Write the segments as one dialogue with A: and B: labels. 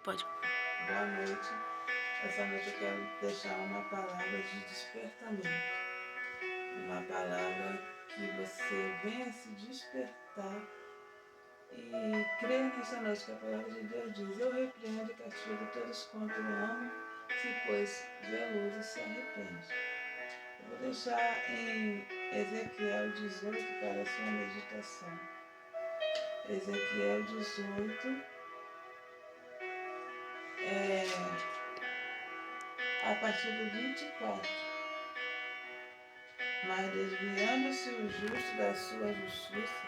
A: Pode.
B: Boa noite. Essa noite eu quero deixar uma palavra de despertamento. Uma palavra que você venha se despertar e crer nessa noite que a palavra de Deus diz: eu repreendo e castigo todos quanto amam, se pois vê a luz e se arrepende. Eu vou deixar em Ezequiel 18 para a sua meditação. Ezequiel 18, a partir do 24. Mas desviando-se o justo da sua justiça,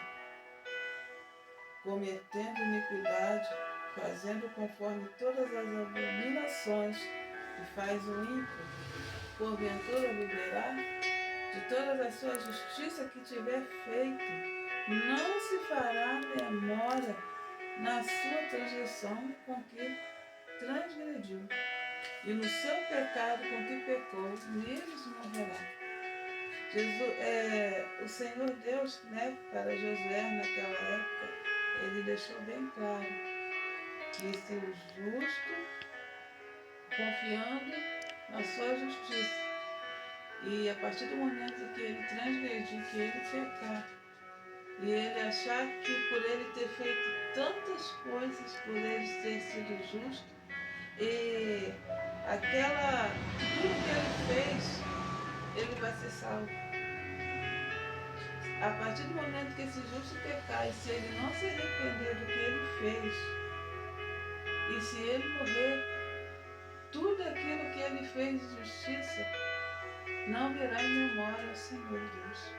B: cometendo iniquidade, fazendo conforme todas as abominações que faz o ímpio, porventura viverá? De todas as suas justiças que tiver feito, não se fará memória na sua transgressão com que transgrediu, e no seu pecado com que pecou, neles morrerá. O Senhor Deus, para Josué naquela época, ele deixou bem claro que se o justo, confiando na sua justiça, e a partir do momento que ele transgredir, que ele pecar, e ele achar que por ele ter feito tantas coisas, por ele ter sido justo, e tudo que ele fez, ele vai ser salvo. A partir do momento que esse justo pecar, e se ele não se arrepender do que ele fez, e se ele morrer, tudo aquilo que ele fez de justiça não virá em memória ao Senhor Deus.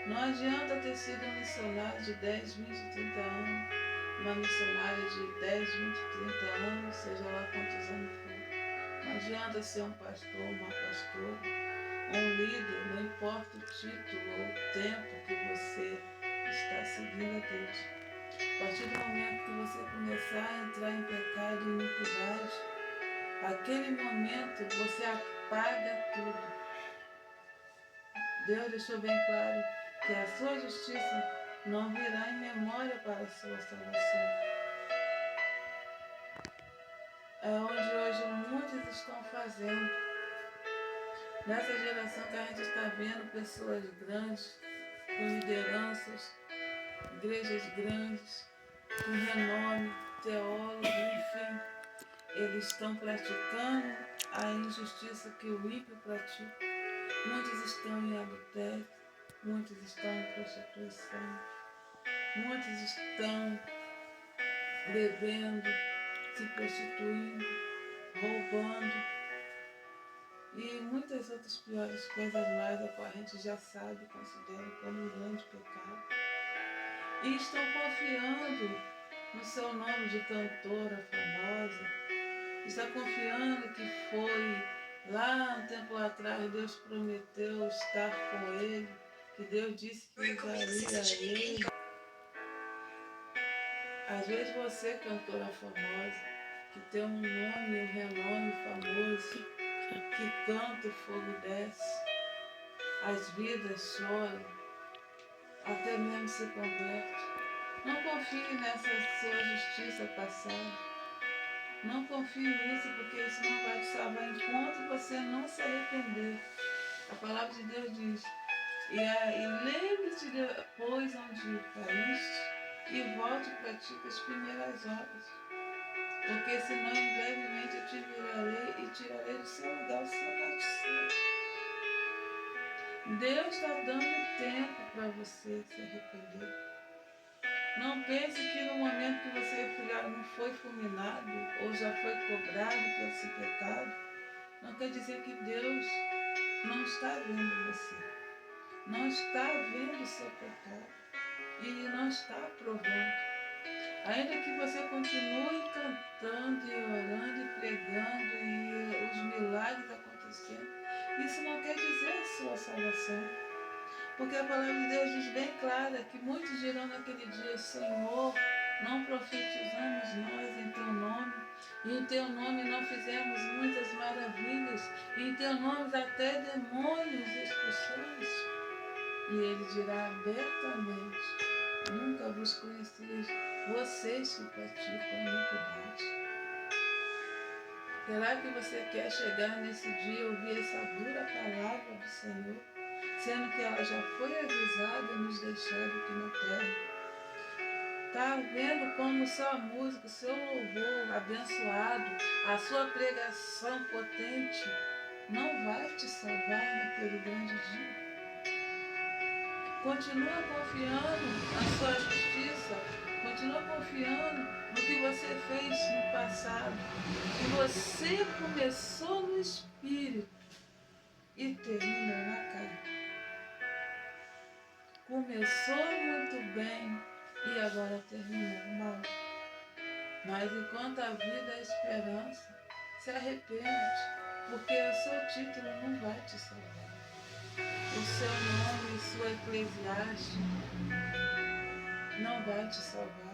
B: Não adianta ter sido um missionário de 10, 20, 30 anos, uma missionária de 10, 20, 30 anos, seja lá quantos anos for. Não adianta ser um pastor, uma pastora, um líder, não importa o título ou o tempo que você está seguindo a Deus. A partir do momento que você começar a entrar em pecado e iniquidade, aquele momento você apaga tudo. Deus deixou bem claro que a sua justiça não virá em memória para a sua salvação. É onde hoje muitos estão fazendo. Nessa geração que a gente está vendo pessoas grandes, com lideranças, igrejas grandes, com renome, teólogos, enfim, eles estão praticando a injustiça que o ímpio pratica. Muitos estão em adultério, muitos estão em prostituição, muitos estão bebendo, se prostituindo, roubando, e muitas outras piores coisas mais, a qual a gente já sabe e considera como um grande pecado. E estão confiando no seu nome de cantora famosa, está confiando que foi lá um tempo atrás, Deus prometeu estar com ele, que Deus disse que usaria ele. Às vezes você, cantora famosa, que tem um nome e um renome famoso, que canta o fogo desce, as vidas choram, até mesmo se converte. Não confie nessa sua justiça passada. Não confie nisso, porque isso não vai te salvar enquanto você não se arrepender. A palavra de Deus diz: e lembre-te depois onde caíste e volte e pratique as primeiras obras. Porque senão em brevemente eu te virarei e tirarei do seu lugar o seu castigo. Deus está dando tempo para você se arrepender. Não pense que no momento que você não foi fulminado ou já foi cobrado por esse pecado, não quer dizer que Deus não está vendo você. Não está vendo o seu pecado. E Ele não está aprovando. Ainda que você continue cantando e orando e pregando e os milagres acontecendo, isso não quer dizer a sua salvação. Porque a palavra de Deus diz bem clara que muitos dirão naquele dia: Senhor, não profetizamos nós em Teu nome, e em Teu nome não fizemos muitas maravilhas, e em Teu nome até demônios expulsamos. E Ele dirá abertamente: nunca vos conheci, vocês que praticam iniquidade. Será que você quer chegar nesse dia e ouvir essa dura palavra do Senhor, sendo que ela já foi avisada e nos deixada aqui na terra? Está vendo como sua música, o seu louvor abençoado, a sua pregação potente não vai te salvar naquele grande dia? Continua confiando na sua justiça, continua confiando no que você fez no passado, que você começou no Espírito e terminou na carne. Começou muito bem e agora terminou mal. Mas enquanto a vida é esperança, se arrepende, porque o seu título não vai te salvar. O seu nome e sua Eclesiastes não vai te salvar.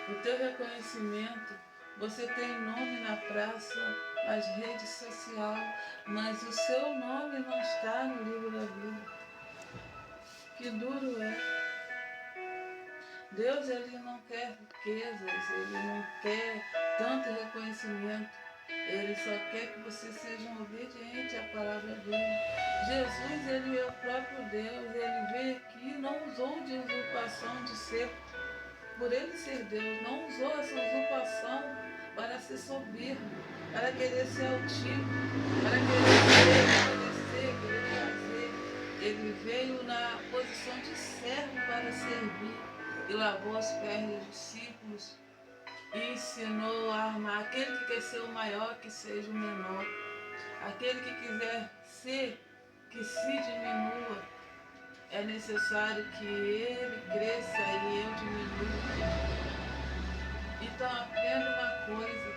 B: O teu reconhecimento, você tem nome na praça, nas redes sociais, mas o seu nome não está no livro da vida. Que duro é. Deus, Ele não quer riquezas, Ele não quer tanto reconhecimento. Ele só quer que você seja obediente à palavra dele. Jesus, Ele é o próprio Deus. Ele veio aqui e não usou de usurpação de ser, por Ele ser Deus, não usou essa usurpação para ser soberbo, para querer ser altivo, para querer fazer. Ele veio na posição de servo para servir e lavou os pés dos discípulos e ensinou a armar. Aquele que quer ser o maior, que seja o menor. Aquele que quiser ser, que se diminua. É necessário que ele cresça e eu diminua. Então aprenda uma coisa.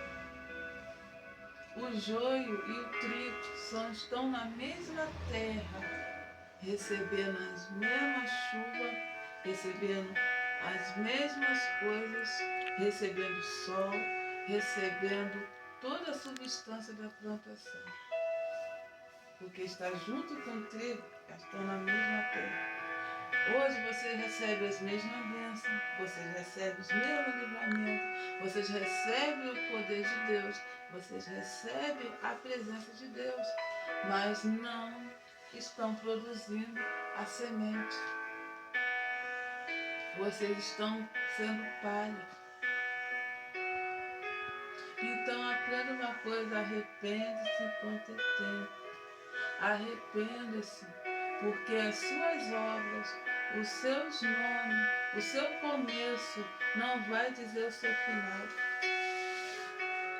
B: O joio e o trigo estão na mesma terra, recebendo as mesmas chuvas, recebendo as mesmas coisas, recebendo sol, recebendo toda a substância da plantação. Porque está junto com o trigo, estão na mesma terra. Hoje você recebe as mesmas bênçãos, vocês recebem os mesmos livramentos, vocês recebem o poder de Deus, vocês recebem a presença de Deus, mas não estão produzindo a semente. Vocês estão sendo palha. Então aprenda uma coisa, arrepende-se enquanto é tempo. Arrependa-se, porque as suas obras, os seus nomes, o seu começo não vai dizer o seu final.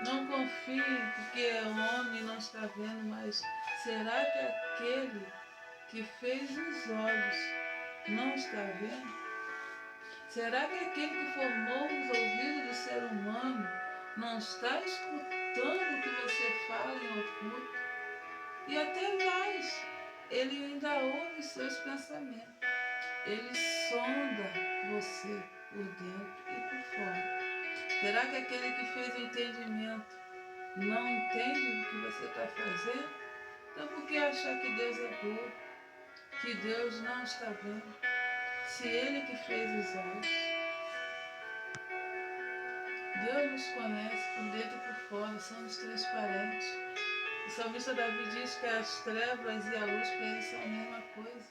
B: Não confie porque o homem não está vendo, mas será que aquele que fez os olhos não está vendo? Será que aquele que formou os ouvidos do ser humano não está escutando o que você fala em oculto? E até mais, ele ainda ouve seus pensamentos. Ele sonda você por dentro e por fora. Será que aquele que fez o entendimento não entende o que você está fazendo? Então por que achar que Deus é bobo? Que Deus não está vendo? Se Ele que fez os olhos. Deus nos conhece por dentro e por fora, somos transparentes. O salmista Davi diz que as trevas e a luz para ele são a mesma coisa.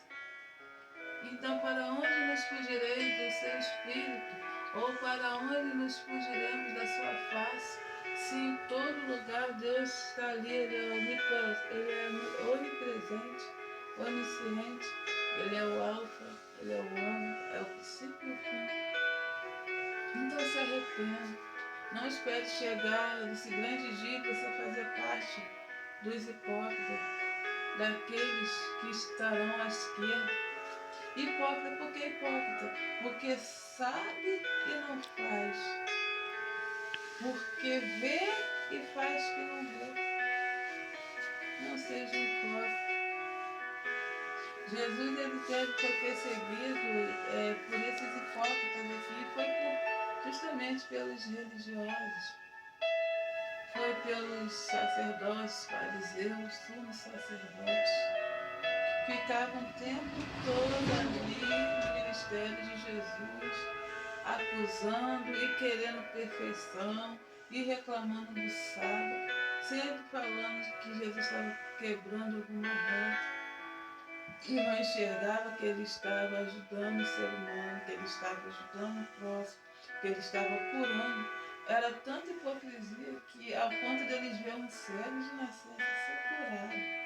B: Então, para onde nos fugireis do seu espírito? Ou para onde nos fugiremos da sua face? Se em todo lugar Deus está ali, Ele é onipresente, onisciente, Ele é o alfa, Ele é o ômega, é o princípio e o fim. Então se arrependa. Não espere chegar nesse grande dia para você fazer parte dos hipócritas, daqueles que estarão à esquerda. Hipócrita, por que hipócrita? Porque sabe e não faz. Porque vê e faz que não vê. Não seja hipócrita. Jesus foi perseguido por esses hipócritas aqui, foi justamente pelos religiosos. Foi pelos sacerdotes, fariseus, sumos sacerdotes. Ficavam o tempo todo ali no ministério de Jesus, acusando e querendo perfeição, e reclamando do sábado, sempre falando que Jesus estava quebrando alguma regra e não enxergava que ele estava ajudando o ser humano, que ele estava ajudando o próximo, que ele estava curando. Era tanta hipocrisia que, ao ponto de eles verem um cego de nascença ser curado,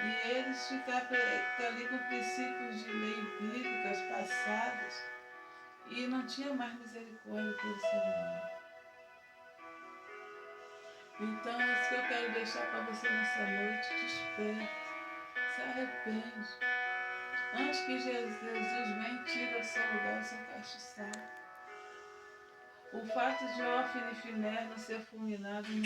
B: e eles ficavam ali com princípios de lei bíblicas passadas e não tinha mais misericórdia pelo ser humano. Então é isso que eu quero deixar para você nessa noite. Desperte, se arrepende. Antes que Jesus venha e tire ao seu lugar o seu castiçado. O fato de Ófine e Finé não ser fulminado em